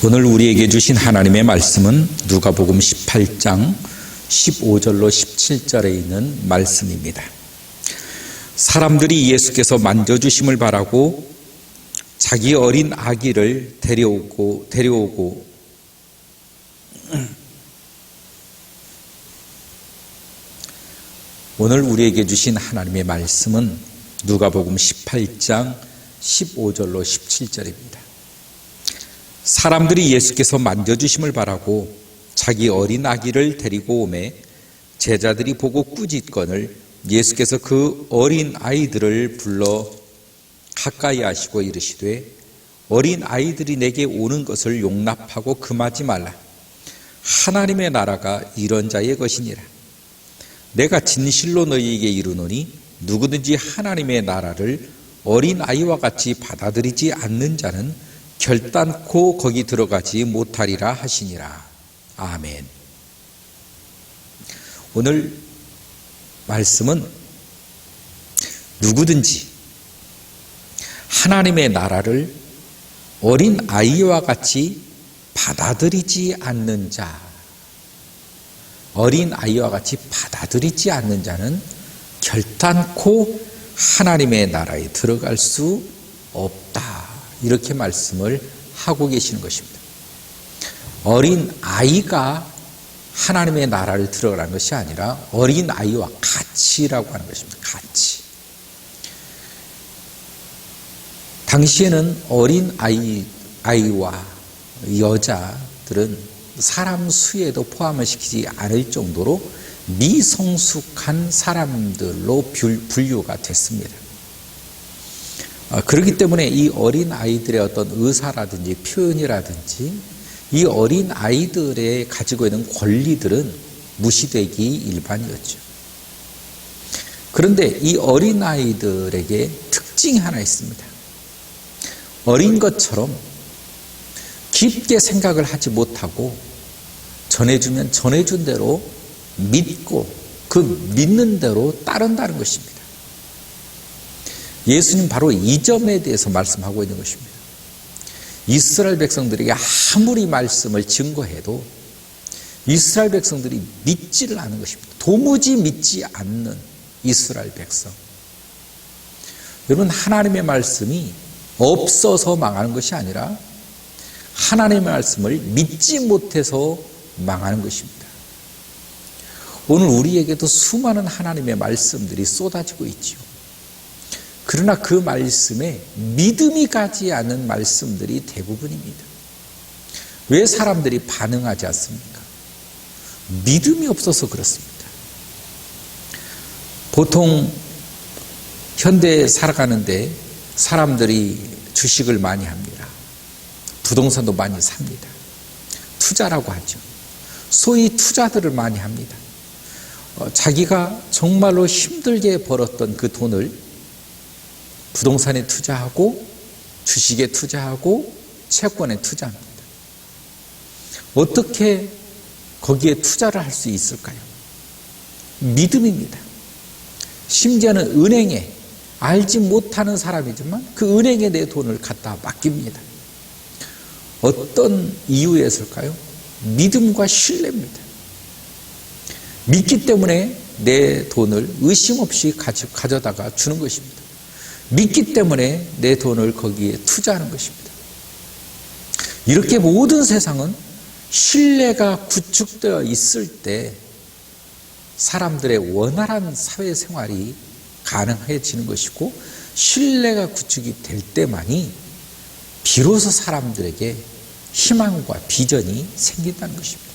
오늘 우리에게 주신 하나님의 말씀은 누가복음 18장 15절로 17절에 있는 말씀입니다. 사람들이 예수께서 만져주심을 바라고 자기 어린 아기를 데려오고 오늘 우리에게 주신 하나님의 말씀은 누가복음 18장 15절로 17절입니다. 사람들이 예수께서 만져주심을 바라고 자기 어린 아기를 데리고 오매 제자들이 보고 꾸짖거늘 예수께서 그 어린 아이들을 불러 가까이 하시고 이르시되 어린 아이들이 내게 오는 것을 용납하고 금하지 말라. 하나님의 나라가 이런 자의 것이니라. 내가 진실로 너희에게 이르노니 누구든지 하나님의 나라를 어린 아이와 같이 받아들이지 않는 자는 결단코 거기 들어가지 못하리라 하시니라. 아멘. 오늘 말씀은 누구든지 하나님의 나라를 어린 아이와 같이 받아들이지 않는 자, 어린 아이와 같이 받아들이지 않는 자는 결단코 하나님의 나라에 들어갈 수 없다. 이렇게 말씀을 하고 계시는 것입니다. 어린 아이가 하나님의 나라를 들어가는 것이 아니라 어린 아이와 같이라고 하는 것입니다. 같이. 당시에는 어린 아이와 여자들은 사람 수에도 포함을 시키지 않을 정도로 미성숙한 사람들로 분류가 됐습니다. 그렇기 때문에 이 어린 아이들의 어떤 의사라든지 표현이라든지 이 어린 아이들의 가지고 있는 권리들은 무시되기 일반이었죠. 그런데 이 어린 아이들에게 특징이 하나 있습니다. 어린 것처럼 깊게 생각을 하지 못하고 전해주면 전해준 대로 믿고 그 믿는 대로 따른다는 것입니다. 예수님 바로 이 점에 대해서 말씀하고 있는 것입니다. 이스라엘 백성들에게 아무리 말씀을 증거해도 이스라엘 백성들이 믿지를 않은 것입니다. 도무지 믿지 않는 이스라엘 백성. 여러분, 하나님의 말씀이 없어서 망하는 것이 아니라 하나님의 말씀을 믿지 못해서 망하는 것입니다. 오늘 우리에게도 수많은 하나님의 말씀들이 쏟아지고 있지요. 그러나 그 말씀에 믿음이 가지 않는 말씀들이 대부분입니다. 왜 사람들이 반응하지 않습니까? 믿음이 없어서 그렇습니다. 보통 현대에 살아가는데 사람들이 주식을 많이 합니다. 부동산도 많이 삽니다. 투자라고 하죠. 소위 투자들을 많이 합니다. 자기가 정말로 힘들게 벌었던 그 돈을 부동산에 투자하고 주식에 투자하고 채권에 투자합니다. 어떻게 거기에 투자를 할 수 있을까요? 믿음입니다. 심지어는 은행에 알지 못하는 사람이지만 그 은행에 내 돈을 갖다 맡깁니다. 어떤 이유에서일까요? 믿음과 신뢰입니다. 믿기 때문에 내 돈을 의심 없이 가져다가 주는 것입니다. 믿기 때문에 내 돈을 거기에 투자하는 것입니다. 이렇게 모든 세상은 신뢰가 구축되어 있을 때 사람들의 원활한 사회생활이 가능해지는 것이고 신뢰가 구축이 될 때만이 비로소 사람들에게 희망과 비전이 생긴다는 것입니다.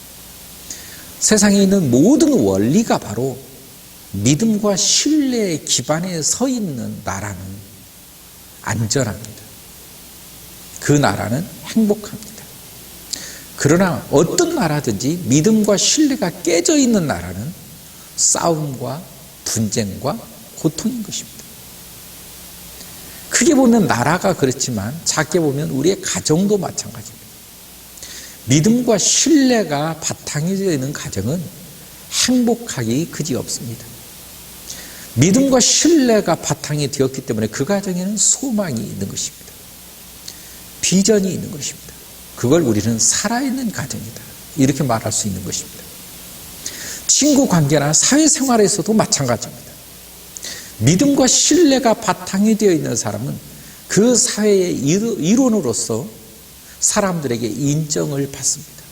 세상에 있는 모든 원리가 바로 믿음과 신뢰의 기반에 서 있는 나라는 안전합니다. 그 나라는 행복합니다. 그러나 어떤 나라든지 믿음과 신뢰가 깨져 있는 나라는 싸움과 분쟁과 고통인 것입니다. 크게 보면 나라가 그렇지만 작게 보면 우리의 가정도 마찬가지입니다. 믿음과 신뢰가 바탕이 되어 있는 가정은 행복하기 그지없습니다. 믿음과 신뢰가 바탕이 되었기 때문에 그 가정에는 소망이 있는 것입니다. 비전이 있는 것입니다. 그걸 우리는 살아있는 가정이다, 이렇게 말할 수 있는 것입니다. 친구 관계나 사회생활에서도 마찬가지입니다. 믿음과 신뢰가 바탕이 되어 있는 사람은 그 사회의 일원으로서 사람들에게 인정을 받습니다.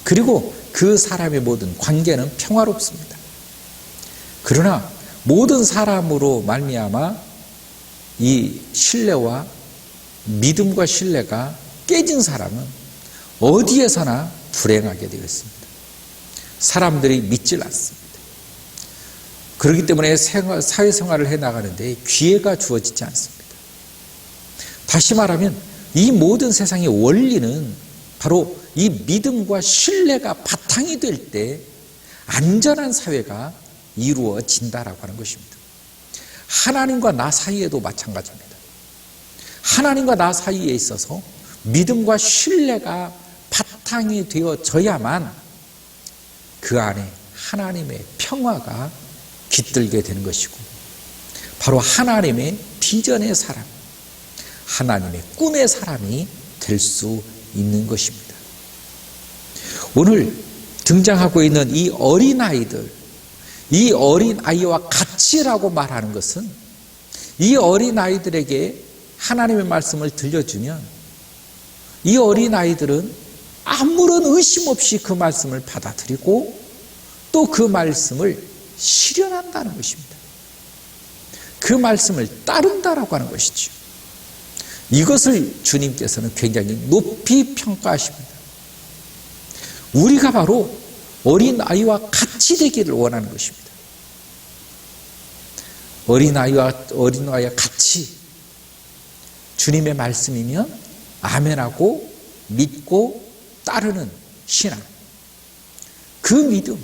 그리고 그 사람의 모든 관계는 평화롭습니다. 그러나 모든 사람으로 말미암아 이 신뢰와 믿음과 신뢰가 깨진 사람은 어디에서나 불행하게 되겠습니다. 사람들이 믿질 않습니다. 그렇기 때문에 사회생활을 해나가는데 기회가 주어지지 않습니다. 다시 말하면 이 모든 세상의 원리는 바로 이 믿음과 신뢰가 바탕이 될 때 안전한 사회가 이루어진다라고 하는 것입니다. 하나님과 나 사이에도 마찬가지입니다. 하나님과 나 사이에 있어서 믿음과 신뢰가 바탕이 되어져야만 그 안에 하나님의 평화가 깃들게 되는 것이고, 바로 하나님의 비전의 사람, 하나님의 꿈의 사람이 될 수 있는 것입니다. 오늘 등장하고 있는 이 어린아이들, 이 어린아이와 같이라고 말하는 것은 이 어린아이들에게 하나님의 말씀을 들려주면 이 어린아이들은 아무런 의심 없이 그 말씀을 받아들이고 또 그 말씀을 실현한다는 것입니다. 그 말씀을 따른다라고 하는 것이죠. 이것을 주님께서는 굉장히 높이 평가하십니다. 우리가 바로 어린아이와 같이 되기를 원하는 것입니다. 어린아이와 같이 주님의 말씀이면 아멘하고 믿고 따르는 신앙, 그 믿음,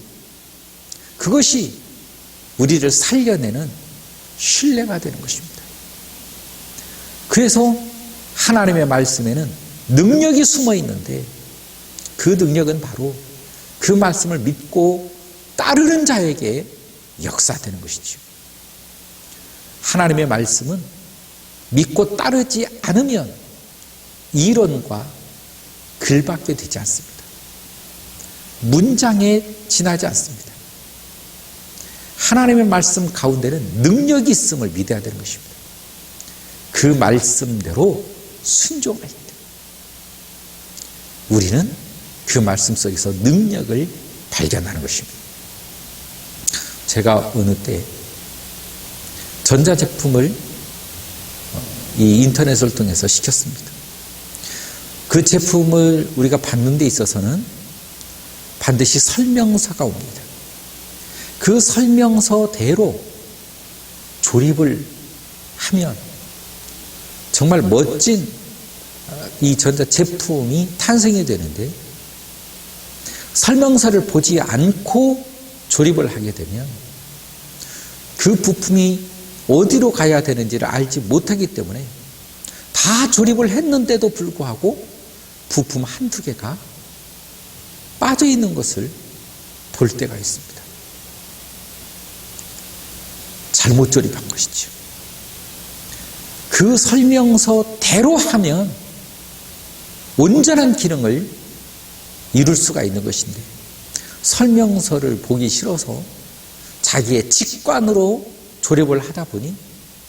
그것이 우리를 살려내는 신뢰가 되는 것입니다. 그래서 하나님의 말씀에는 능력이 숨어 있는데 그 능력은 바로 그 말씀을 믿고 따르는 자에게 역사되는 것이죠. 하나님의 말씀은 믿고 따르지 않으면 이론과 글밖에 되지 않습니다. 문장에 지나지 않습니다. 하나님의 말씀 가운데는 능력이 있음을 믿어야 되는 것입니다. 그 말씀대로 순종할 때 우리는 그 말씀 속에서 능력을 발견하는 것입니다. 제가 어느 때 전자제품을 이 인터넷을 통해서 시켰습니다. 그 제품을 우리가 받는 데 있어서는 반드시 설명서가 옵니다. 그 설명서대로 조립을 하면 정말 멋진 이 전자제품이 탄생이 되는데, 설명서를 보지 않고 조립을 하게 되면 그 부품이 어디로 가야 되는지를 알지 못하기 때문에 다 조립을 했는데도 불구하고 부품 한두 개가 빠져 있는 것을 볼 때가 있습니다. 잘못 조립한 것이죠. 그 설명서대로 하면 온전한 기능을 이룰 수가 있는 것인데, 설명서를 보기 싫어서 자기의 직관으로 조립을 하다 보니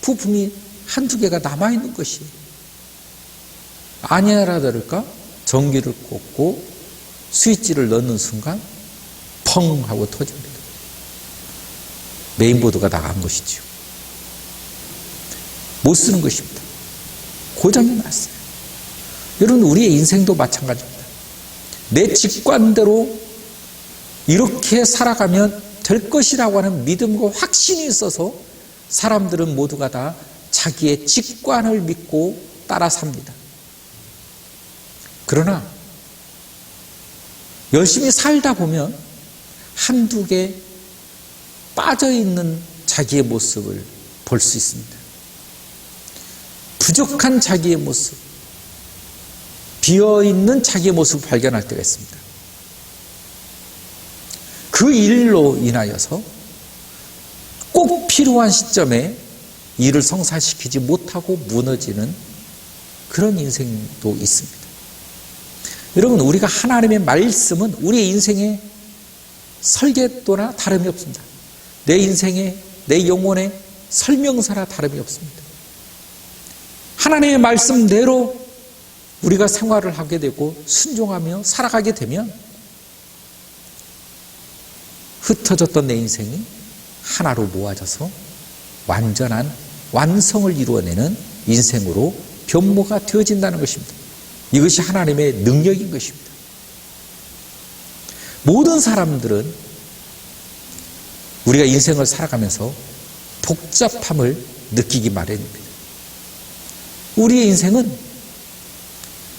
부품이 한두 개가 남아있는 것이에요. 아니라 다를까 전기를 꽂고 스위치를 넣는 순간 펑 하고 터집니다. 메인보드가 나간 것이죠. 못 쓰는 것입니다. 고장이 났어요. 여러분, 우리의 인생도 마찬가지입니다. 내 직관대로 이렇게 살아가면 될 것이라고 하는 믿음과 확신이 있어서 사람들은 모두가 다 자기의 직관을 믿고 따라 삽니다. 그러나 열심히 살다 보면 한두 개 빠져있는 자기의 모습을 볼 수 있습니다. 부족한 자기의 모습, 비어있는 자기의 모습을 발견할 때가 있습니다. 그 일로 인하여서 꼭 필요한 시점에 일을 성사시키지 못하고 무너지는 그런 인생도 있습니다. 여러분, 우리가 하나님의 말씀은 우리의 인생의 설계도나 다름이 없습니다. 내 인생의, 내 영혼의 설명서나 다름이 없습니다. 하나님의 말씀대로 우리가 생활을 하게 되고 순종하며 살아가게 되면 흩어졌던 내 인생이 하나로 모아져서 완전한 완성을 이루어내는 인생으로 변모가 되어진다는 것입니다. 이것이 하나님의 능력인 것입니다. 모든 사람들은 우리가 인생을 살아가면서 복잡함을 느끼기 마련입니다. 우리의 인생은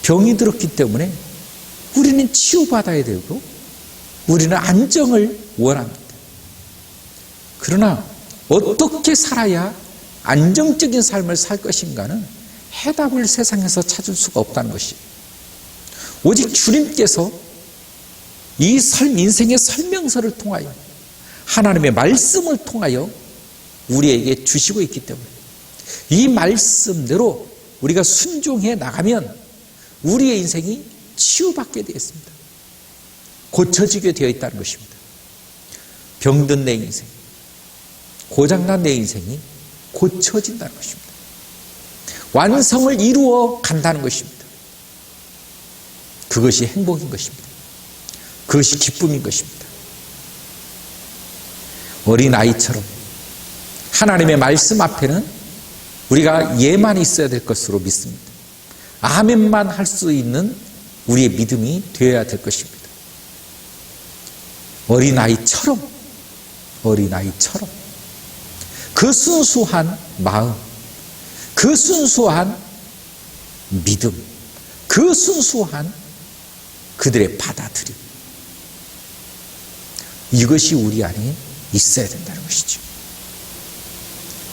병이 들었기 때문에 우리는 치유받아야 되고 우리는 안정을 원합니다. 그러나 어떻게 살아야 안정적인 삶을 살 것인가는 해답을 세상에서 찾을 수가 없다는 것이에요. 오직 주님께서 이 인생의 설명서를 통하여 하나님의 말씀을 통하여 우리에게 주시고 있기 때문에 이 말씀대로 우리가 순종해 나가면 우리의 인생이 치유받게 되어 있습니다. 고쳐지게 되어 있다는 것입니다. 병든 내 인생, 고장난 내 인생이 고쳐진다는 것입니다. 완성을 이루어 간다는 것입니다. 그것이 행복인 것입니다. 그것이 기쁨인 것입니다. 어린아이처럼 하나님의 말씀 앞에는 우리가 예만 있어야 될 것으로 믿습니다. 아멘만 할 수 있는 우리의 믿음이 되어야 될 것입니다. 어린아이처럼 그 순수한 마음, 그 순수한 믿음, 그 순수한 그들의 받아들임, 이것이 우리 안에 있어야 된다는 것이죠.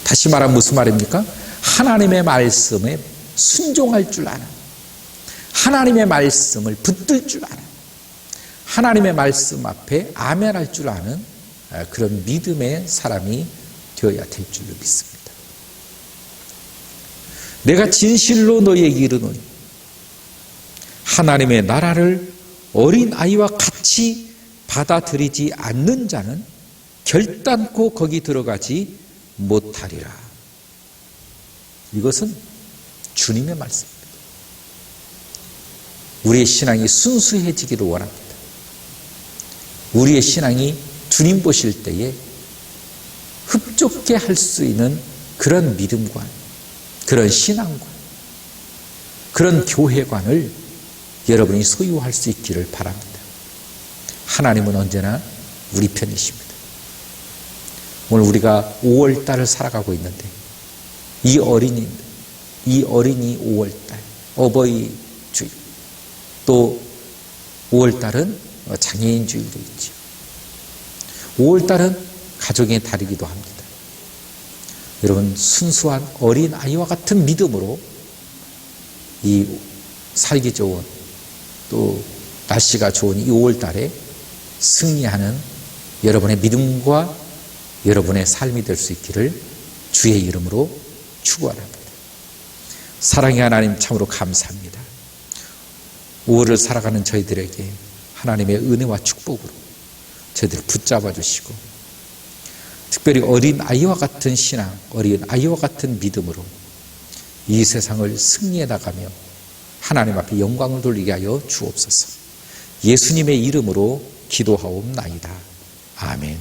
다시 말하면 무슨 말입니까? 하나님의 말씀에 순종할 줄 아는, 하나님의 말씀을 붙들 줄 아는, 하나님의 말씀 앞에 아멘할 줄 아는 그런 믿음의 사람이 되어야 될 줄로 믿습니다. 내가 진실로 너희에게 이르노니 하나님의 나라를 어린아이와 같이 받아들이지 않는 자는 결단코 거기 들어가지 못하리라. 이것은 주님의 말씀입니다. 우리의 신앙이 순수해지기를 원합니다. 우리의 신앙이 주님 보실 때에 흡족해 할 수 있는 그런 믿음관, 그런 신앙관, 그런 교회관을 여러분이 소유할 수 있기를 바랍니다. 하나님은 언제나 우리 편이십니다. 오늘 우리가 5월달을 살아가고 있는데 이 어린이 5월달, 어버이주일, 또 5월달은 장애인 주일도 있죠. 5월달은 가족의 달이기도 합니다. 여러분, 순수한 어린아이와 같은 믿음으로 이 살기 좋은, 또 날씨가 좋은 이 5월달에 승리하는 여러분의 믿음과 여러분의 삶이 될 수 있기를 주의 이름으로 축원합니다. 사랑의 하나님, 참으로 감사합니다. 5월을 살아가는 저희들에게 하나님의 은혜와 축복으로 저희들을 붙잡아 주시고, 특별히 어린아이와 같은 신앙, 어린아이와 같은 믿음으로 이 세상을 승리해 나가며 하나님 앞에 영광을 돌리게 하여 주옵소서. 예수님의 이름으로 기도하옵나이다. 아멘.